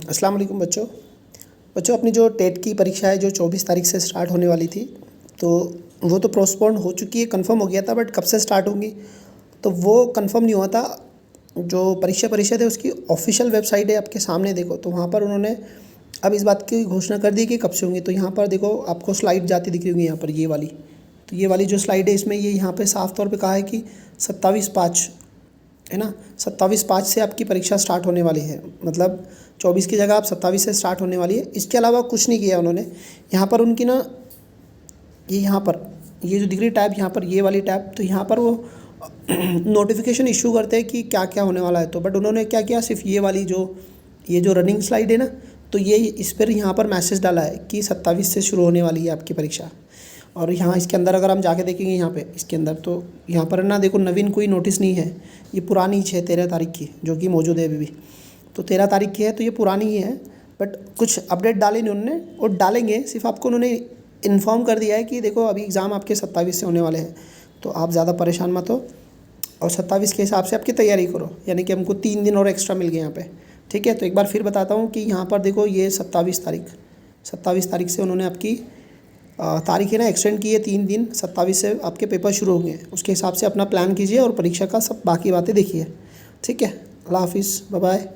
अस्सलाम वालेकुम बच्चों। अपनी जो टेट की परीक्षा है जो 24 तारीख से स्टार्ट होने वाली थी, तो वो तो पोस्टपोन हो चुकी है, कंफर्म हो गया था, बट कब से स्टार्ट होंगी तो वो कंफर्म नहीं हुआ था। जो परीक्षा परिषद है उसकी ऑफिशियल वेबसाइट है आपके सामने, देखो तो वहाँ पर उन्होंने अब इस बात की घोषणा कर दी कि कब से होंगी। तो यहाँ पर देखो आपको स्लाइड जाती दिख रही होंगी, यहाँ पर ये वाली। तो ये वाली जो स्लाइड है इसमें ये यहाँ पे साफ़ तौर पे कहा है कि 27/5 है ना, 27/5 से आपकी परीक्षा स्टार्ट होने वाली है। मतलब 24 की जगह आप 27 से स्टार्ट होने वाली है। इसके अलावा कुछ नहीं किया उन्होंने। यहाँ पर उनकी ना ये यहाँ पर ये जो दिख रही टैब, यहाँ पर ये वाली टैब, तो यहाँ पर वो नोटिफिकेशन इशू करते हैं कि क्या क्या होने वाला है। तो बट उन्होंने क्या किया, सिर्फ ये वाली ये जो रनिंग स्लाइड है ना, तो ये इस पर यहाँ पर मैसेज डाला है कि 27 से शुरू होने वाली है आपकी परीक्षा। और यहाँ इसके अंदर अगर हम जाके देखेंगे यहाँ पे इसके अंदर, तो यहाँ पर ना देखो नवीन कोई नोटिस नहीं है, ये पुरानी 13 तारीख की जो कि मौजूद है अभी भी। तो 13 तारीख की है, तो ये पुरानी ही है, बट कुछ अपडेट डाले नहीं उन्होंने, और डालेंगे। सिर्फ आपको उन्होंने इन्फॉर्म कर दिया है कि देखो अभी एग्ज़ाम आपके 27 से होने वाले हैं, तो आप ज़्यादा परेशान मत हो और 27 के हिसाब से आपकी तैयारी करो। यानी कि हमको 3 दिन और एक्स्ट्रा मिल गए यहाँ पे, ठीक है। तो एक बार फिर बताता हूँ कि यहाँ पर देखो ये 27 तारीख से उन्होंने आपकी तारीखें ना एक्सटेंड की है 3 दिन। 27 से आपके पेपर शुरू होंगे, उसके हिसाब से अपना प्लान कीजिए और परीक्षा का सब बाकी बातें देखिए, ठीक है। अल्लाह हाफिज़, बाय बाय।